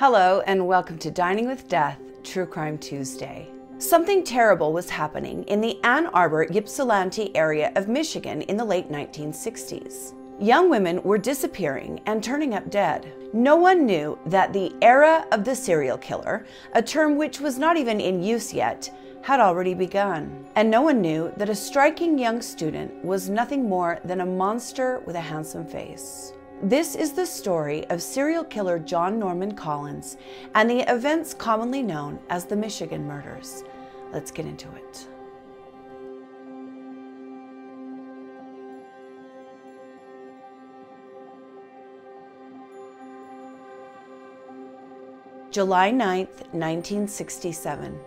Hello and welcome to Dining with Death, True Crime Tuesday. Something terrible was happening in the Ann Arbor, Ypsilanti area of Michigan in the late 1960s. Young women were disappearing and turning up dead. No one knew that the era of the serial killer, a term which was not even in use yet, had already begun. And no one knew that a striking young student was nothing more than a monster with a handsome face. This is the story of serial killer John Norman Collins and the events commonly known as the Michigan murders. Let's get into it. July 9th, 1967.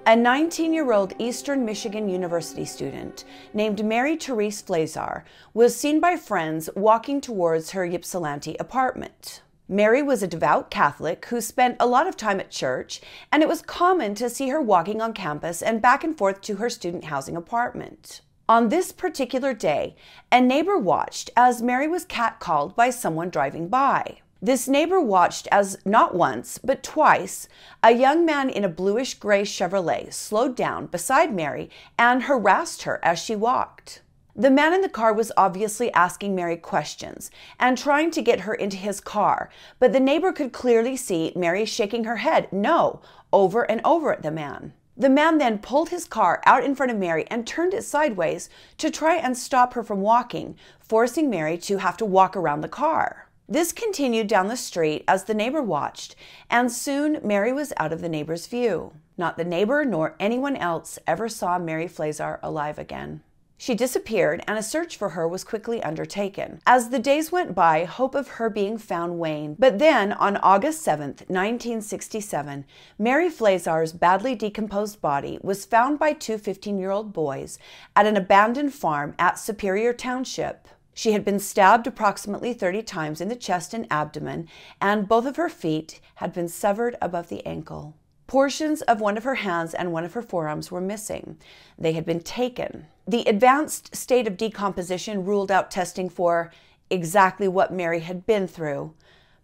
A 19-year-old Eastern Michigan University student named Mary Therese Flazar was seen by friends walking towards her Ypsilanti apartment. Mary was a devout Catholic who spent a lot of time at church, and it was common to see her walking on campus and back and forth to her student housing apartment. On this particular day, a neighbor watched as Mary was catcalled by someone driving by. This neighbor watched as not once, but twice, a young man in a bluish-gray Chevrolet slowed down beside Mary and harassed her as she walked. The man in the car was obviously asking Mary questions and trying to get her into his car, but the neighbor could clearly see Mary shaking her head no over and over at the man. The man then pulled his car out in front of Mary and turned it sideways to try and stop her from walking, forcing Mary to have to walk around the car. This continued down the street as the neighbor watched, and soon Mary was out of the neighbor's view. Not the neighbor nor anyone else ever saw Mary Flazar alive again. She disappeared, and a search for her was quickly undertaken. As the days went by, hope of her being found waned. But then, on August 7th, 1967, Mary Flazar's badly decomposed body was found by two 15-year-old boys at an abandoned farm at Superior Township. She had been stabbed approximately 30 times in the chest and abdomen, and both of her feet had been severed above the ankle. Portions of one of her hands and one of her forearms were missing. They had been taken. The advanced state of decomposition ruled out testing for exactly what Mary had been through,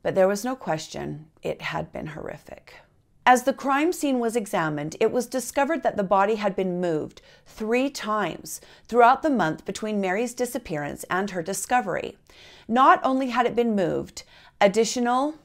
but there was no question it had been horrific. As the crime scene was examined, it was discovered that the body had been moved 3 times throughout the month between Mary's disappearance and her discovery. Not only had it been moved, additional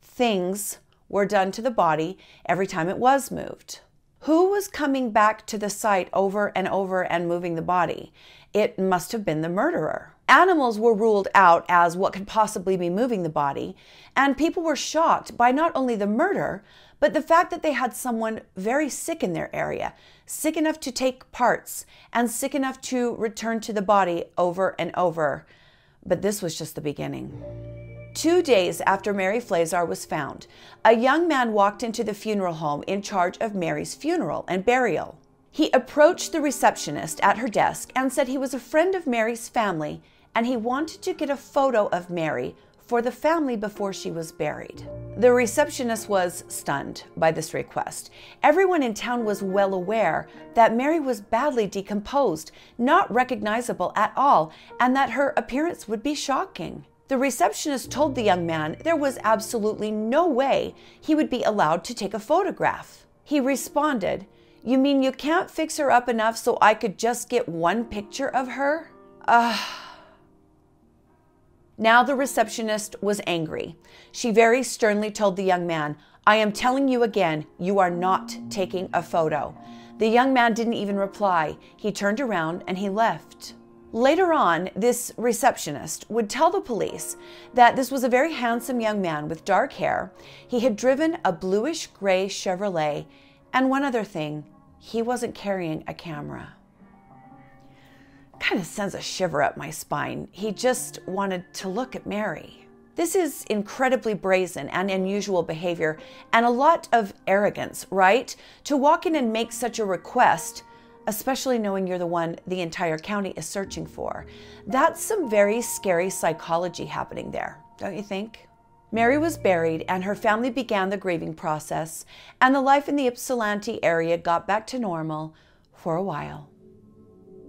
things were done to the body every time it was moved. Who was coming back to the site over and moving the body? It must have been the murderer. Animals were ruled out as what could possibly be moving the body, and people were shocked by not only the murder, but the fact that they had someone very sick in their area, sick enough to take parts, and sick enough to return to the body over and over. But this was just the beginning. 2 days after Mary Flazar was found, a young man walked into the funeral home in charge of Mary's funeral and burial. He approached the receptionist at her desk and said he was a friend of Mary's family and he wanted to get a photo of Mary for the family before she was buried. The receptionist was stunned by this request. Everyone in town was well aware that Mary was badly decomposed, not recognizable at all, and that her appearance would be shocking. The receptionist told the young man there was absolutely no way he would be allowed to take a photograph. He responded, "You mean you can't fix her up enough so I could just get one picture of her?" Now the receptionist was angry. She very sternly told the young man, "I am telling you again, you are not taking a photo." The young man didn't even reply. He turned around and he left. Later on, this receptionist would tell the police that this was a very handsome young man with dark hair. He had driven a bluish-gray Chevrolet, and one other thing, he wasn't carrying a camera. Kind of sends a shiver up my spine. He just wanted to look at Mary. This is incredibly brazen and unusual behavior and a lot of arrogance, right? To walk in and make such a request, especially knowing you're the one the entire county is searching for. That's some very scary psychology happening there, don't you think? Mary was buried and her family began the grieving process, and the life in the Ypsilanti area got back to normal for a while.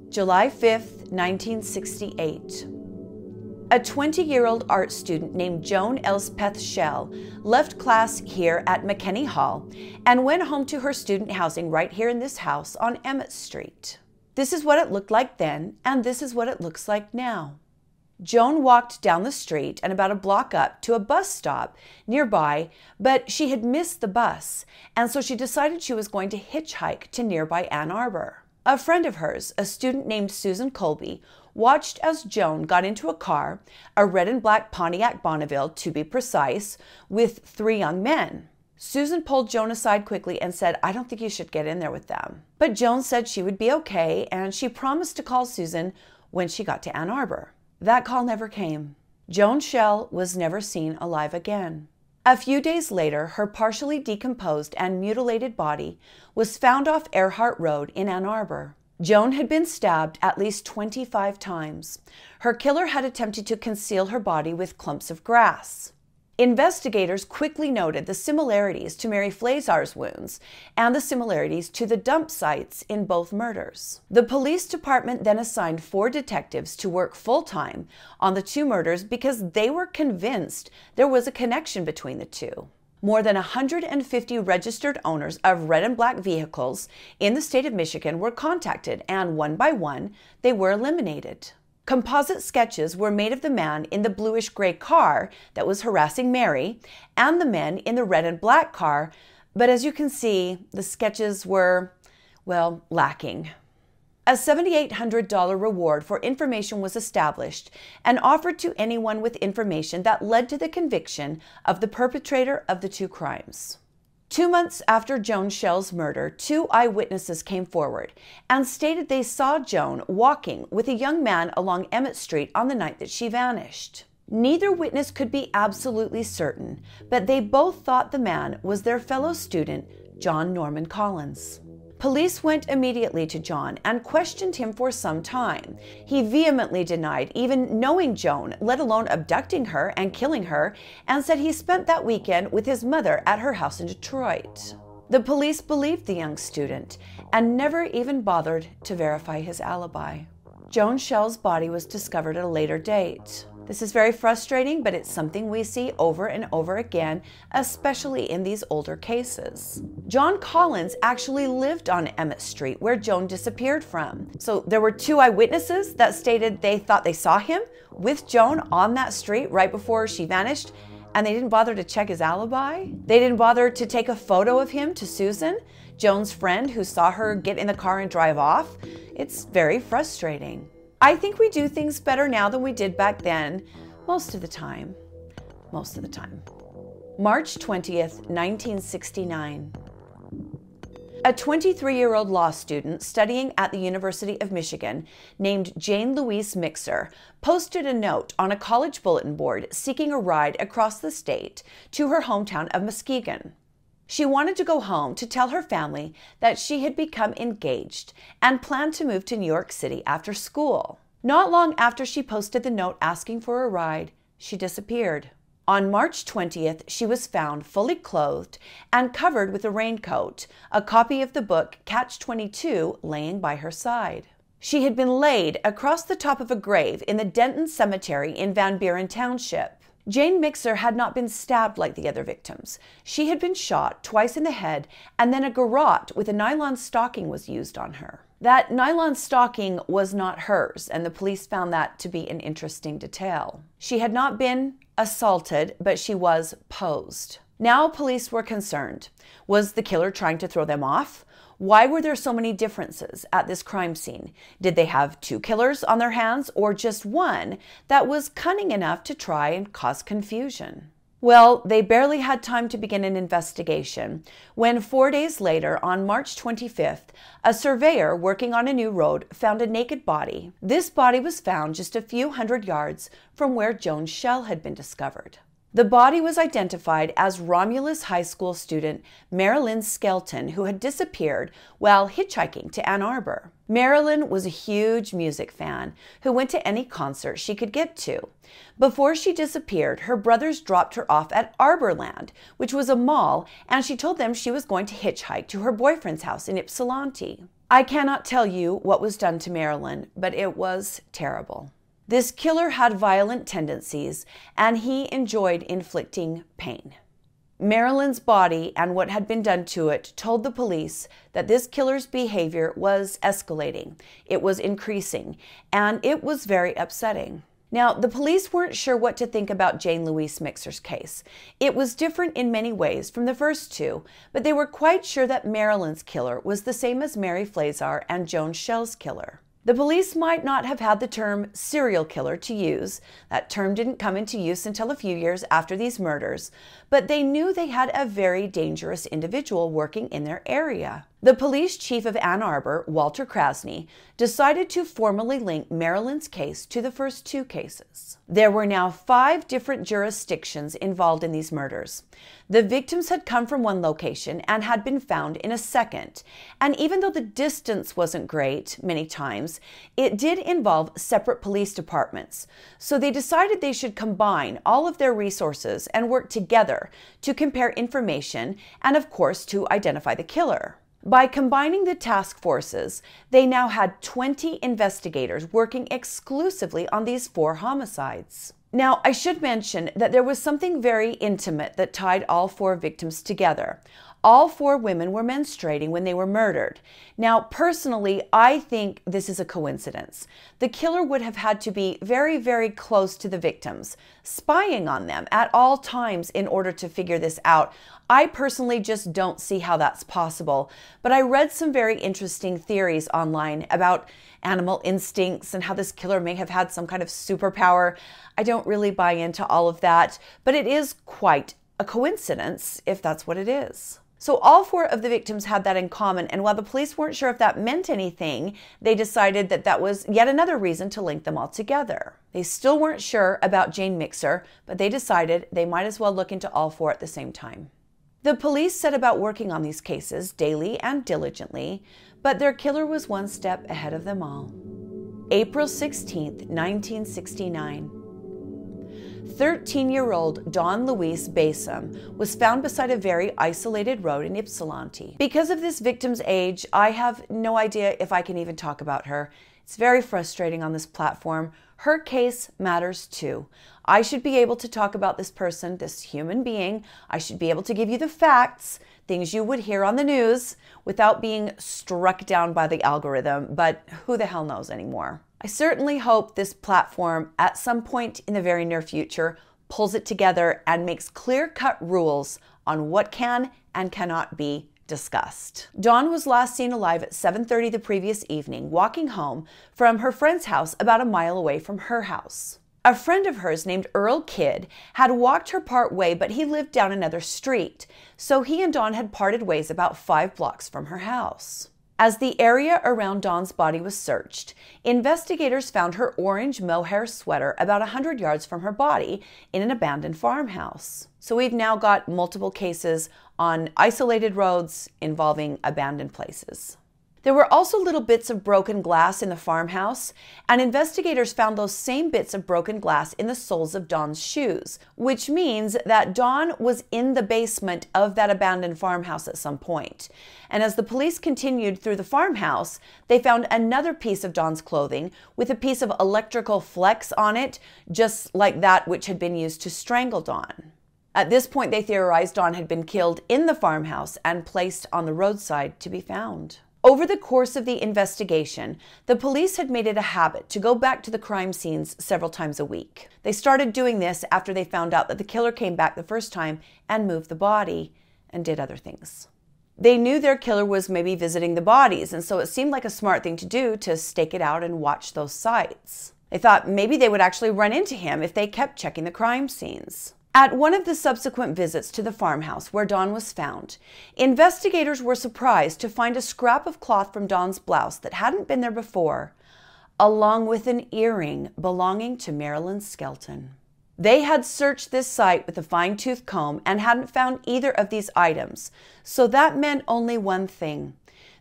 July 5th, 1968. A 20-year-old art student named Joan Elspeth Schell left class here at McKinney Hall and went home to her student housing right here in this house on Emmett Street. This is what it looked like then, and this is what it looks like now. Joan walked down the street and about a block up to a bus stop nearby, but she had missed the bus, and so she decided she was going to hitchhike to nearby Ann Arbor. A friend of hers, a student named Susan Colby, watched as Joan got into a car, a red and black Pontiac Bonneville to be precise, with 3 young men. Susan pulled Joan aside quickly and said, "I don't think you should get in there with them." But Joan said she would be okay, and she promised to call Susan when she got to Ann Arbor. That call never came. Joan Schell was never seen alive again. A few days later, her partially decomposed and mutilated body was found off Earhart Road in Ann Arbor. Joan had been stabbed at least 25 times. Her killer had attempted to conceal her body with clumps of grass. Investigators quickly noted the similarities to Mary Flazar's wounds and the similarities to the dump sites in both murders. The police department then assigned 4 detectives to work full-time on the 2 murders because they were convinced there was a connection between the 2. More than 150 registered owners of red and black vehicles in the state of Michigan were contacted, and one by one, they were eliminated. Composite sketches were made of the man in the bluish-gray car that was harassing Mary and the men in the red and black car, but as you can see, the sketches were, well, lacking. A $7,800 reward for information was established and offered to anyone with information that led to the conviction of the perpetrator of the 2 crimes. 2 months after Joan Schell's murder, 2 eyewitnesses came forward and stated they saw Joan walking with a young man along Emmett Street on the night that she vanished. Neither witness could be absolutely certain, but they both thought the man was their fellow student, John Norman Collins. Police went immediately to John and questioned him for some time. He vehemently denied even knowing Joan, let alone abducting her and killing her, and said he spent that weekend with his mother at her house in Detroit. The police believed the young student and never even bothered to verify his alibi. Joan Schell's body was discovered at a later date. This is very frustrating, but it's something we see over and over again, especially in these older cases. John Collins actually lived on Emmett Street, where Joan disappeared from. So there were 2 eyewitnesses that stated they thought they saw him with Joan on that street right before she vanished, and they didn't bother to check his alibi. They didn't bother to take a photo of him to Susan, Joan's friend who saw her get in the car and drive off. It's very frustrating. I think we do things better now than we did back then, most of the time. Most of the time. March 20th, 1969. A 23-year-old law student studying at the University of Michigan named Jane Louise Mixer posted a note on a college bulletin board seeking a ride across the state to her hometown of Muskegon. She wanted to go home to tell her family that she had become engaged and planned to move to New York City after school. Not long after she posted the note asking for a ride, she disappeared. On March 20th, she was found fully clothed and covered with a raincoat, a copy of the book Catch-22 laying by her side. She had been laid across the top of a grave in the Denton Cemetery in Van Buren Township. Jane Mixer had not been stabbed like the other victims. She had been shot twice in the head, and then a garrote with a nylon stocking was used on her. That nylon stocking was not hers, and the police found that to be an interesting detail. She had not been assaulted, but she was posed. Now police were concerned. Was the killer trying to throw them off? Why were there so many differences at this crime scene? Did they have 2 killers on their hands or just one that was cunning enough to try and cause confusion? Well, they barely had time to begin an investigation when 4 days later, on March 25th, a surveyor working on a new road found a naked body. This body was found just a few hundred yards from where Joan Schell had been discovered. The body was identified as Romulus High School student Marilyn Skelton, who had disappeared while hitchhiking to Ann Arbor. Marilyn was a huge music fan who went to any concert she could get to. Before she disappeared, her brothers dropped her off at Arborland, which was a mall, and she told them she was going to hitchhike to her boyfriend's house in Ypsilanti. I cannot tell you what was done to Marilyn, but it was terrible. This killer had violent tendencies, and he enjoyed inflicting pain. Marilyn's body and what had been done to it told the police that this killer's behavior was escalating. It was increasing, and it was very upsetting. Now, the police weren't sure what to think about Jane Louise Mixer's case. It was different in many ways from the first two, but they were quite sure that Marilyn's killer was the same as Mary Flazar and Joan Schell's killer. The police might not have had the term serial killer to use. That term didn't come into use until a few years after these murders, but they knew they had a very dangerous individual working in their area. The police chief of Ann Arbor, Walter Krasny, decided to formally link Marilyn's case to the first two cases. There were now 5 different jurisdictions involved in these murders. The victims had come from one location and had been found in a second. And even though the distance wasn't great many times, it did involve separate police departments. So they decided they should combine all of their resources and work together to compare information and, of course, to identify the killer. By combining the task forces, they now had 20 investigators working exclusively on these 4 homicides. Now, I should mention that there was something very intimate that tied all 4 victims together. All 4 women were menstruating when they were murdered. Now, personally, I think this is a coincidence. The killer would have had to be very, very close to the victims, spying on them at all times in order to figure this out. I personally just don't see how that's possible, but I read some very interesting theories online about animal instincts and how this killer may have had some kind of superpower. I don't really buy into all of that, but it is quite a coincidence if that's what it is. So all 4 of the victims had that in common, and while the police weren't sure if that meant anything, they decided that that was yet another reason to link them all together. They still weren't sure about Jane Mixer, but they decided they might as well look into all 4 at the same time. The police set about working on these cases daily and diligently, but their killer was one step ahead of them all. April 16, 1969. 13-year-old Dawn Louise Basom was found beside a very isolated road in Ypsilanti. Because of this victim's age, I have no idea if I can even talk about her. It's very frustrating on this platform. Her case matters too. I should be able to talk about this person, this human being. I should be able to give you the facts, things you would hear on the news, without being struck down by the algorithm, but who the hell knows anymore. I certainly hope this platform at some point in the very near future pulls it together and makes clear-cut rules on what can and cannot be discussed. Dawn was last seen alive at 7:30 the previous evening, walking home from her friend's house about a mile away from her house. A friend of hers named Earl Kidd had walked her part way, but he lived down another street, so he and Dawn had parted ways about 5 blocks from her house. As the area around Dawn's body was searched, investigators found her orange mohair sweater about 100 yards from her body in an abandoned farmhouse. So we've now got multiple cases on isolated roads involving abandoned places. There were also little bits of broken glass in the farmhouse, and investigators found those same bits of broken glass in the soles of Dawn's shoes, which means that Dawn was in the basement of that abandoned farmhouse at some point. And as the police continued through the farmhouse, they found another piece of Dawn's clothing with a piece of electrical flex on it, just like that which had been used to strangle Dawn. At this point, they theorized Dawn had been killed in the farmhouse and placed on the roadside to be found. Over the course of the investigation, the police had made it a habit to go back to the crime scenes several times a week. They started doing this after they found out that the killer came back the first time and moved the body and did other things. They knew their killer was maybe visiting the bodies, and so it seemed like a smart thing to do to stake it out and watch those sites. They thought maybe they would actually run into him if they kept checking the crime scenes. At one of the subsequent visits to the farmhouse where Dawn was found, investigators were surprised to find a scrap of cloth from Dawn's blouse that hadn't been there before, along with an earring belonging to Marilyn Skelton. They had searched this site with a fine-tooth comb and hadn't found either of these items, so that meant only one thing.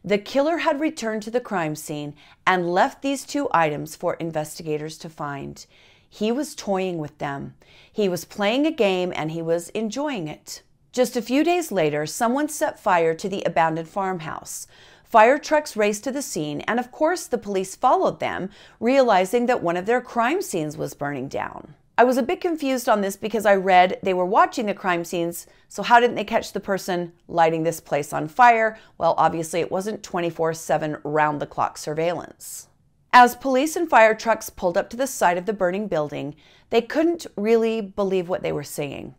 The killer had returned to the crime scene and left these 2 items for investigators to find. He was toying with them. He was playing a game and he was enjoying it. Just a few days later, someone set fire to the abandoned farmhouse. Fire trucks raced to the scene, and of course the police followed them, realizing that one of their crime scenes was burning down. I was a bit confused on this because I read they were watching the crime scenes, so how didn't they catch the person lighting this place on fire? Well, obviously it wasn't 24/7 round-the-clock surveillance. As police and fire trucks pulled up to the side of the burning building, they couldn't really believe what they were seeing.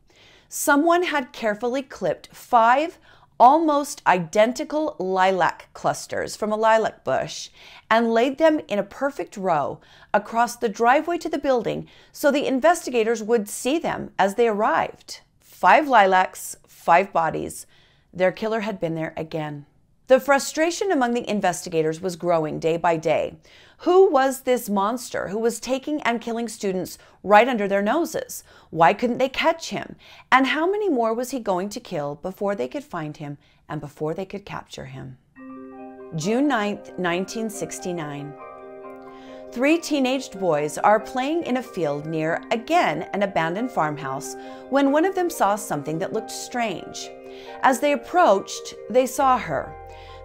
Someone had carefully clipped 5 almost identical lilac clusters from a lilac bush and laid them in a perfect row across the driveway to the building so the investigators would see them as they arrived. 5 lilacs, 5 bodies. Their killer had been there again. The frustration among the investigators was growing day by day. Who was this monster who was taking and killing students right under their noses? Why couldn't they catch him? And how many more was he going to kill before they could find him and before they could capture him? June 9th, 1969. 3 teenaged boys are playing in a field near, again, an abandoned farmhouse when one of them saw something that looked strange. As they approached, they saw her.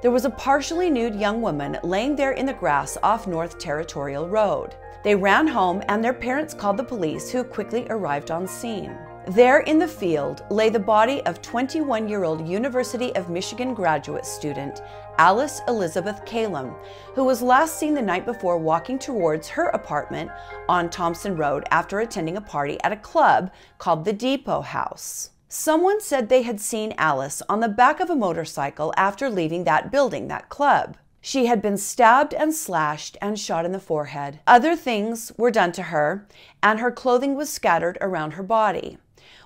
There was a partially nude young woman laying there in the grass off North Territorial Road. They ran home and their parents called the police, who quickly arrived on scene. There in the field lay the body of 21-year-old University of Michigan graduate student Alice Elizabeth Calum, who was last seen the night before walking towards her apartment on Thompson Road after attending a party at a club called the Depot House. Someone said they had seen Alice on the back of a motorcycle after leaving that building, that club. She had been stabbed and slashed and shot in the forehead. Other things were done to her, and her clothing was scattered around her body.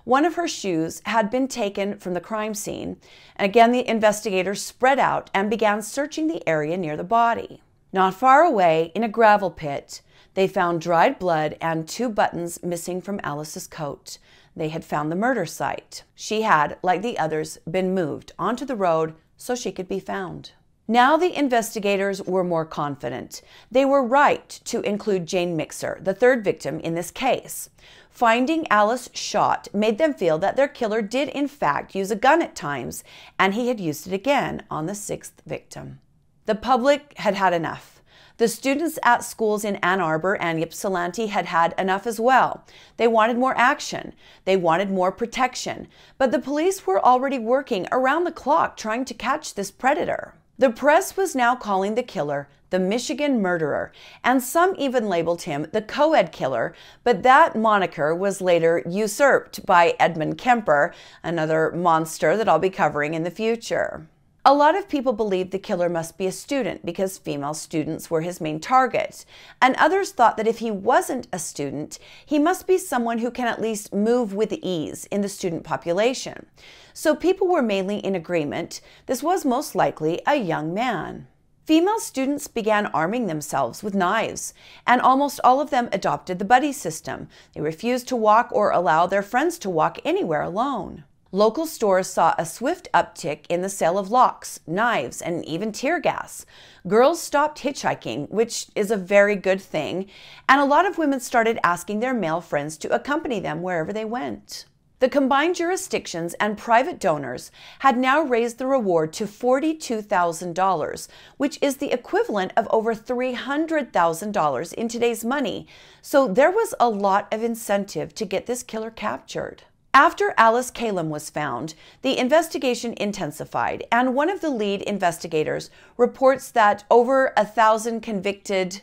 One of her shoes had been taken from the crime scene, and again the investigators spread out and began searching the area near the body. Not far away, in a gravel pit, they found dried blood and 2 buttons missing from Alice's coat. They had found the murder site. She had, like the others, been moved onto the road so she could be found. Now the investigators were more confident. They were right to include Jane Mixer, the 3rd victim in this case. Finding Alice shot made them feel that their killer did in fact use a gun at times, and he had used it again on the 6th victim. The public had had enough. The students at schools in Ann Arbor and Ypsilanti had had enough as well. They wanted more action. They wanted more protection. But the police were already working around the clock trying to catch this predator. The press was now calling the killer the Michigan Murderer, and some even labeled him the co-ed killer, but that moniker was later usurped by Edmund Kemper, another monster that I'll be covering in the future. A lot of people believed the killer must be a student because female students were his main target, and others thought that if he wasn't a student, he must be someone who can at least move with ease in the student population. So people were mainly in agreement this was most likely a young man. Female students began arming themselves with knives, and almost all of them adopted the buddy system. They refused to walk or allow their friends to walk anywhere alone. Local stores saw a swift uptick in the sale of locks, knives, and even tear gas. Girls stopped hitchhiking, which is a very good thing, and a lot of women started asking their male friends to accompany them wherever they went. The combined jurisdictions and private donors had now raised the reward to $42,000, which is the equivalent of over $300,000 in today's money, so there was a lot of incentive to get this killer captured. After Alice Calum was found, the investigation intensified, and one of the lead investigators reports that over 1,000 convicted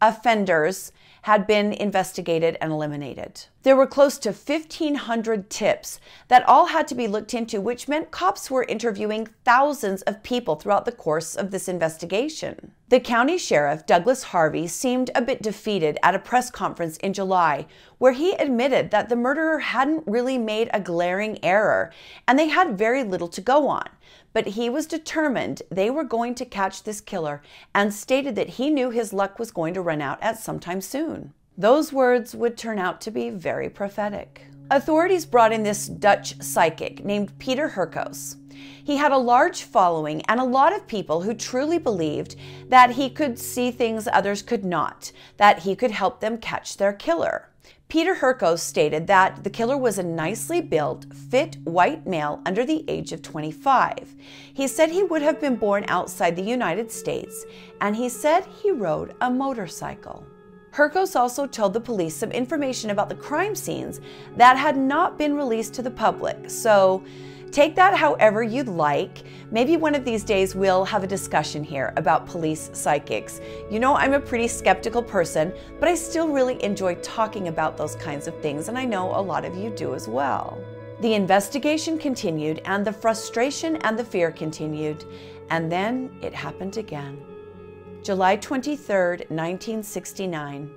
offenders had been investigated and eliminated. There were close to 1,500 tips that all had to be looked into, which meant cops were interviewing thousands of people throughout the course of this investigation. The county sheriff, Douglas Harvey, seemed a bit defeated at a press conference in July, where he admitted that the murderer hadn't really made a glaring error, and they had very little to go on. But he was determined they were going to catch this killer and stated that he knew his luck was going to run out at some time soon. Those words would turn out to be very prophetic. Authorities brought in this Dutch psychic named Peter Herkos. He had a large following and a lot of people who truly believed that he could see things others could not, that he could help them catch their killer. Peter Herkos stated that the killer was a nicely built, fit white male under the age of 25. He said he would have been born outside the United States, and he said he rode a motorcycle. Herkos also told the police some information about the crime scenes that had not been released to the public, so take that however you'd like. Maybe one of these days we'll have a discussion here about police psychics. You know, I'm a pretty skeptical person, but I still really enjoy talking about those kinds of things, and I know a lot of you do as well. The investigation continued, and the frustration and the fear continued, and then it happened again. July 23rd, 1969.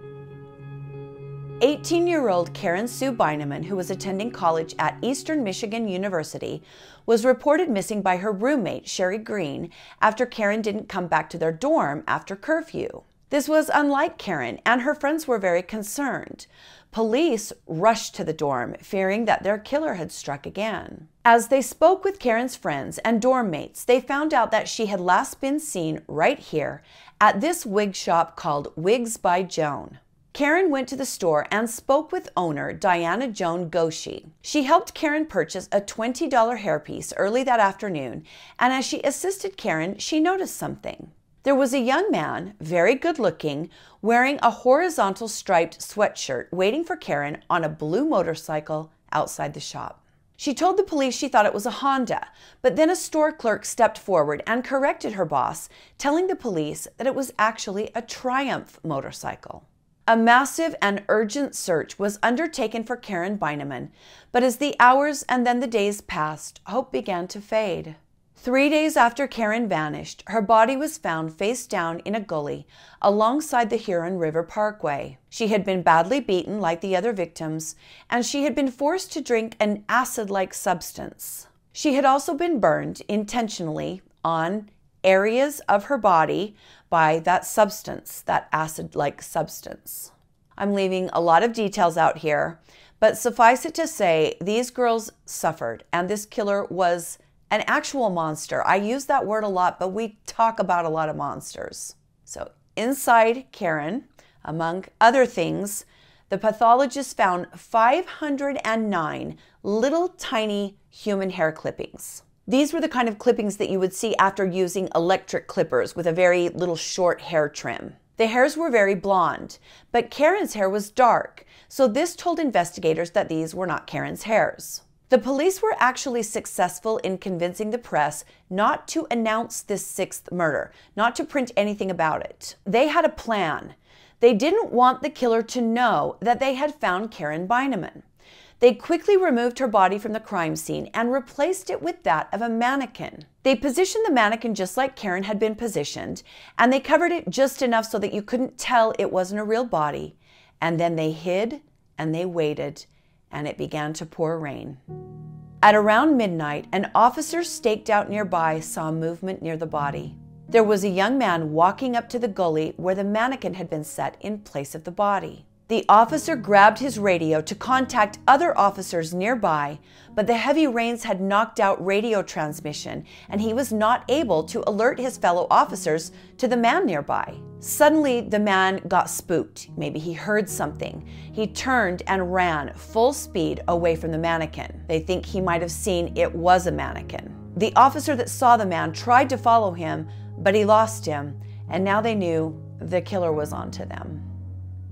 18-year-old Karen Sue Beineman, who was attending college at Eastern Michigan University, was reported missing by her roommate, Sherry Green, after Karen didn't come back to their dorm after curfew. This was unlike Karen, and her friends were very concerned. Police rushed to the dorm, fearing that their killer had struck again. As they spoke with Karen's friends and dorm mates, they found out that she had last been seen right here at this wig shop called Wigs by Joan. Karen went to the store and spoke with owner Diana Joan Goshi. She helped Karen purchase a $20 hairpiece early that afternoon, and as she assisted Karen, she noticed something. There was a young man, very good looking, wearing a horizontal striped sweatshirt, waiting for Karen on a blue motorcycle outside the shop. She told the police she thought it was a Honda, but then a store clerk stepped forward and corrected her boss, telling the police that it was actually a Triumph motorcycle. A massive and urgent search was undertaken for Karen Beineman, but as the hours and then the days passed, hope began to fade. 3 days after Karen vanished, her body was found face down in a gully alongside the Huron River Parkway. She had been badly beaten like the other victims, and she had been forced to drink an acid-like substance. She had also been burned intentionally on areas of her body by that substance, that acid-like substance. I'm leaving a lot of details out here, but suffice it to say, these girls suffered, and this killer was an actual monster. I use that word a lot, but we talk about a lot of monsters. So inside Karen, among other things, the pathologist found 509 little tiny human hair clippings. These were the kind of clippings that you would see after using electric clippers with a very little short hair trim. The hairs were very blonde, but Karen's hair was dark, so this told investigators that these were not Karen's hairs. The police were actually successful in convincing the press not to announce this sixth murder, not to print anything about it. They had a plan. They didn't want the killer to know that they had found Karen Beineman. They quickly removed her body from the crime scene and replaced it with that of a mannequin. They positioned the mannequin just like Karen had been positioned, and they covered it just enough so that you couldn't tell it wasn't a real body. And then they hid and they waited, and it began to pour rain. At around midnight, an officer staked out nearby saw movement near the body. There was a young man walking up to the gully where the mannequin had been set in place of the body. The officer grabbed his radio to contact other officers nearby, but the heavy rains had knocked out radio transmission, and he was not able to alert his fellow officers to the man nearby. Suddenly, the man got spooked. Maybe he heard something. He turned and ran full speed away from the mannequin. They think he might have seen it was a mannequin. The officer that saw the man tried to follow him, but he lost him, and now they knew the killer was onto them.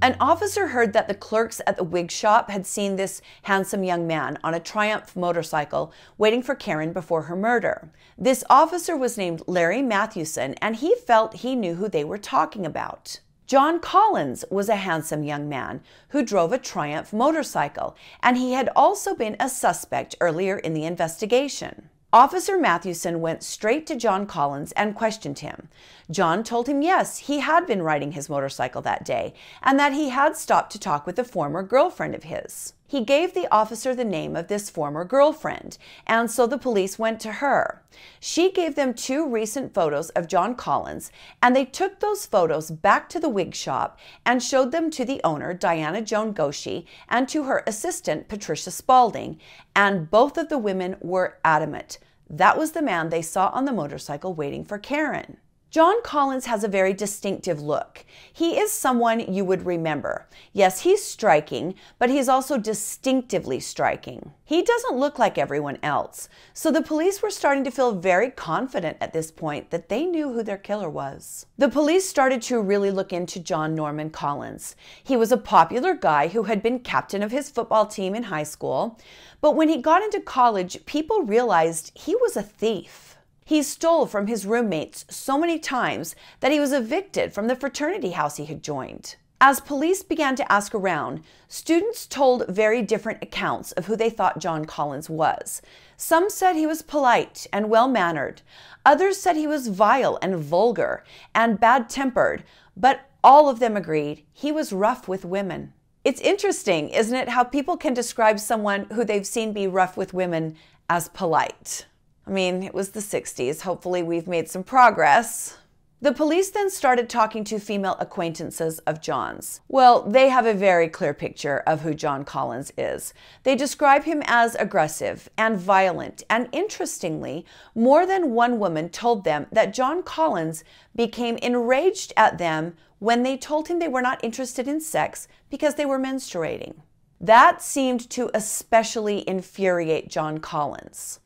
An officer heard that the clerks at the wig shop had seen this handsome young man on a Triumph motorcycle waiting for Karen before her murder. This officer was named Larry Mathewson, and he felt he knew who they were talking about. John Collins was a handsome young man who drove a Triumph motorcycle, and he had also been a suspect earlier in the investigation. Officer Mathewson went straight to John Collins and questioned him. John told him yes, he had been riding his motorcycle that day, and that he had stopped to talk with a former girlfriend of his. He gave the officer the name of this former girlfriend, and so the police went to her. She gave them 2 recent photos of John Collins, and they took those photos back to the wig shop and showed them to the owner, Diana Joan Goshi, and to her assistant, Patricia Spaulding, and both of the women were adamant. That was the man they saw on the motorcycle waiting for Karen. John Collins has a very distinctive look. He is someone you would remember. Yes, he's striking, but he's also distinctively striking. He doesn't look like everyone else, so the police were starting to feel very confident at this point that they knew who their killer was. The police started to really look into John Norman Collins. He was a popular guy who had been captain of his football team in high school, but when he got into college, people realized he was a thief. He stole from his roommates so many times that he was evicted from the fraternity house he had joined. As police began to ask around, students told very different accounts of who they thought John Collins was. Some said he was polite and well-mannered. Others said he was vile and vulgar and bad-tempered, but all of them agreed he was rough with women. It's interesting, isn't it, how people can describe someone who they've seen be rough with women as polite. I mean, it was the 60s. Hopefully we've made some progress. The police then started talking to female acquaintances of John's. Well, they have a very clear picture of who John Collins is. They describe him as aggressive and violent, and interestingly, more than one woman told them that John Collins became enraged at them when they told him they were not interested in sex because they were menstruating. That seemed to especially infuriate John Collins,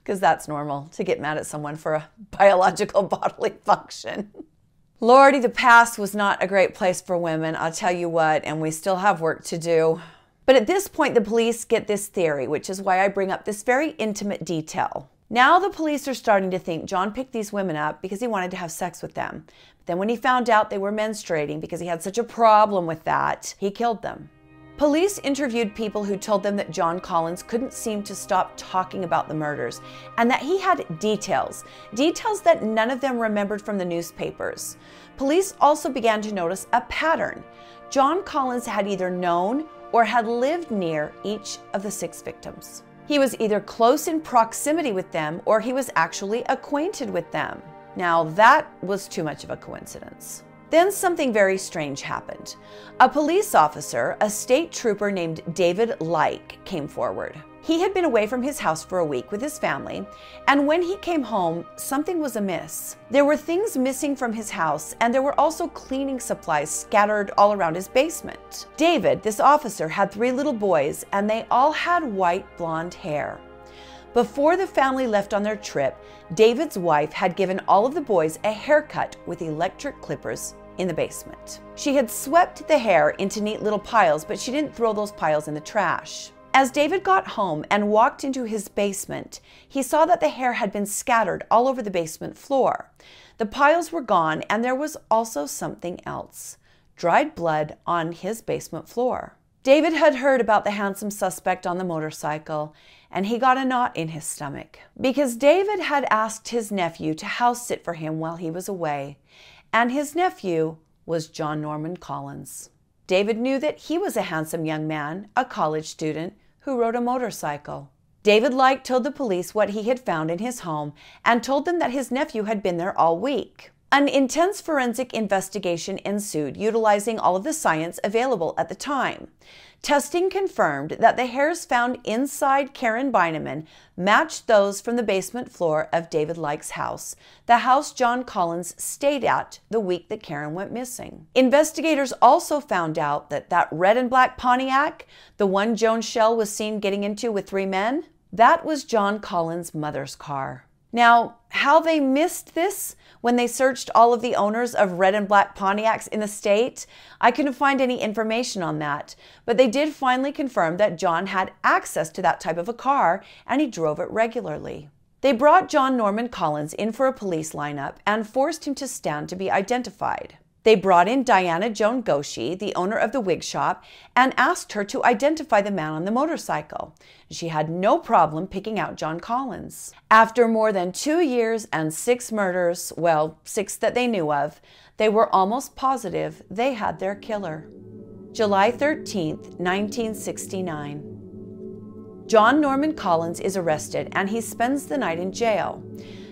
because that's normal to get mad at someone for a biological bodily function. Lordy, the past was not a great place for women, I'll tell you what, and we still have work to do. But at this point, the police get this theory, which is why I bring up this very intimate detail. Now the police are starting to think John picked these women up because he wanted to have sex with them. But then when he found out they were menstruating because he had such a problem with that, he killed them. Police interviewed people who told them that John Collins couldn't seem to stop talking about the murders and that he had details that none of them remembered from the newspapers. Police also began to notice a pattern. John Collins had either known or had lived near each of the 6 victims. He was either close in proximity with them or he was actually acquainted with them. Now that was too much of a coincidence. Then something very strange happened. A police officer, a state trooper named David Like, came forward. He had been away from his house for a week with his family, and when he came home, something was amiss. There were things missing from his house, and there were also cleaning supplies scattered all around his basement. David, this officer, had 3 little boys, and they all had white blonde hair. Before the family left on their trip, David's wife had given all of the boys a haircut with electric clippers in the basement. She had swept the hair into neat little piles, but she didn't throw those piles in the trash. As David got home and walked into his basement, he saw that the hair had been scattered all over the basement floor. The piles were gone, and there was also something else: dried blood on his basement floor. David had heard about the handsome suspect on the motorcycle, and he got a knot in his stomach because David had asked his nephew to house sit for him while he was away, and his nephew was John Norman Collins. David knew that he was a handsome young man, a college student, who rode a motorcycle. David Like told the police what he had found in his home and told them that his nephew had been there all week. An intense forensic investigation ensued, utilizing all of the science available at the time. Testing confirmed that the hairs found inside Karen Beineman matched those from the basement floor of David Like's house, the house John Collins stayed at the week that Karen went missing. Investigators also found out that that red and black Pontiac, the one Joan Schell was seen getting into with 3 men, that was John Collins' mother's car. Now, how they missed this when they searched all of the owners of red and black Pontiacs in the state, I couldn't find any information on that. But they did finally confirm that John had access to that type of a car and he drove it regularly. They brought John Norman Collins in for a police lineup and forced him to stand to be identified. They brought in Diana Joan Goshi, the owner of the wig shop, and asked her to identify the man on the motorcycle. She had no problem picking out John Collins. After more than 2 years and 6 murders, well, 6 that they knew of, they were almost positive they had their killer. July 13th, 1969. John Norman Collins is arrested and he spends the night in jail.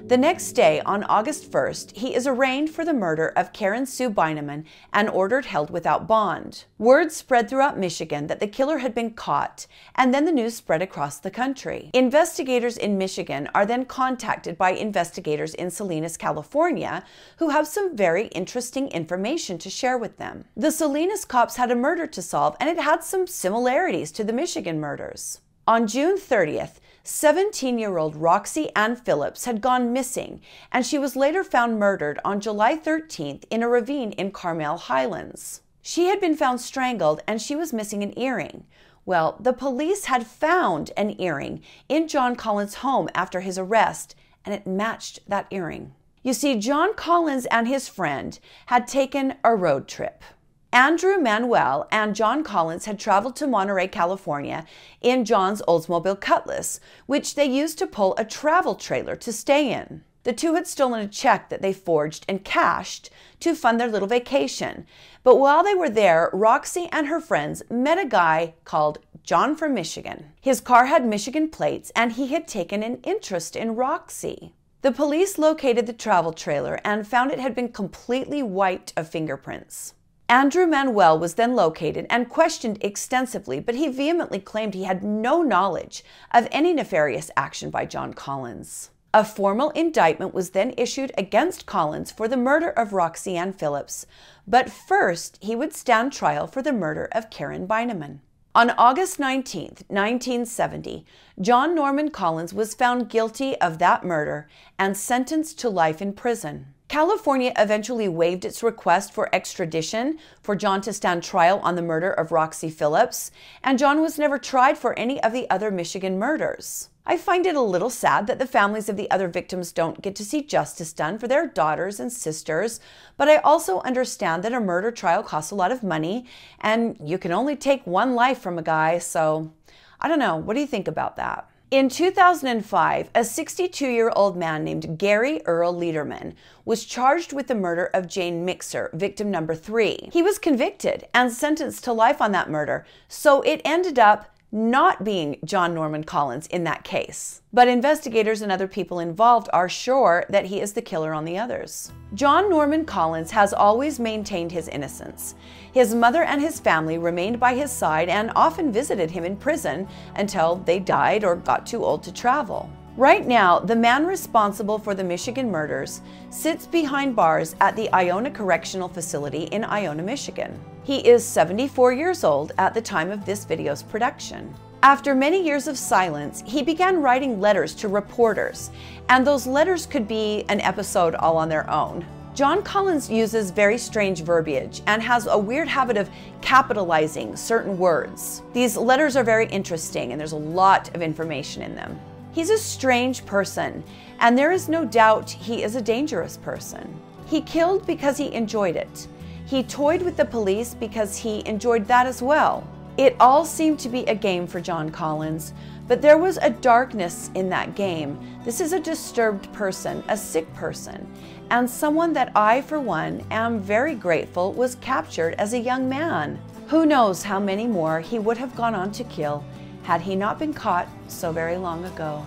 The next day, on August 1st, he is arraigned for the murder of Karen Sue Beineman and ordered held without bond. Word spread throughout Michigan that the killer had been caught, and then the news spread across the country. Investigators in Michigan are then contacted by investigators in Salinas, California, who have some very interesting information to share with them. The Salinas cops had a murder to solve, and it had some similarities to the Michigan murders. On June 30th, 17-year-old Roxy Ann Phillips had gone missing, and she was later found murdered on July 13th in a ravine in Carmel Highlands. She had been found strangled, and she was missing an earring. Well, the police had found an earring in John Collins' home after his arrest, and it matched that earring. You see, John Collins and his friend had taken a road trip. Andrew Manuel and John Collins had traveled to Monterey, California in John's Oldsmobile Cutlass, which they used to pull a travel trailer to stay in. The two had stolen a check that they forged and cashed to fund their little vacation. But while they were there, Roxy and her friends met a guy called John from Michigan. His car had Michigan plates, and he had taken an interest in Roxy. The police located the travel trailer and found it had been completely wiped of fingerprints. Andrew Manuel was then located and questioned extensively, but he vehemently claimed he had no knowledge of any nefarious action by John Collins. A formal indictment was then issued against Collins for the murder of Roxy Ann Phillips, but first he would stand trial for the murder of Karen Beineman. On August 19, 1970, John Norman Collins was found guilty of that murder and sentenced to life in prison. California eventually waived its request for extradition for John to stand trial on the murder of Roxy Phillips, and John was never tried for any of the other Michigan murders. I find it a little sad that the families of the other victims don't get to see justice done for their daughters and sisters, but I also understand that a murder trial costs a lot of money, and you can only take one life from a guy, so I don't know. What do you think about that? In 2005, a 62-year-old man named Gary Earl Lederman was charged with the murder of Jane Mixer, victim number 3. He was convicted and sentenced to life on that murder, so it ended up not being John Norman Collins in that case. But investigators and other people involved are sure that he is the killer on the others. John Norman Collins has always maintained his innocence. His mother and his family remained by his side and often visited him in prison until they died or got too old to travel. Right now, the man responsible for the Michigan murders sits behind bars at the Iona Correctional Facility in Iona, Michigan. He is 74 years old at the time of this video's production. After many years of silence, he began writing letters to reporters, and those letters could be an episode all on their own. John Collins uses very strange verbiage and has a weird habit of capitalizing certain words. These letters are very interesting, and there's a lot of information in them. He's a strange person, and there is no doubt he is a dangerous person. He killed because he enjoyed it. He toyed with the police because he enjoyed that as well. It all seemed to be a game for John Collins, but there was a darkness in that game. This is a disturbed person, a sick person, and someone that I, for one, am very grateful was captured as a young man. Who knows how many more he would have gone on to kill had he not been caught so very long ago.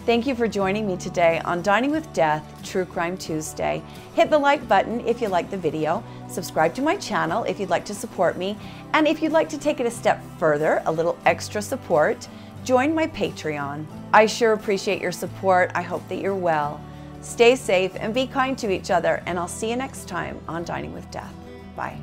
Thank you for joining me today on Dining with Death, True Crime Tuesday. Hit the like button if you like the video, subscribe to my channel if you'd like to support me, and if you'd like to take it a step further, a little extra support, join my Patreon. I sure appreciate your support. I hope that you're well. Stay safe and be kind to each other, and I'll see you next time on Dining with Death. Bye.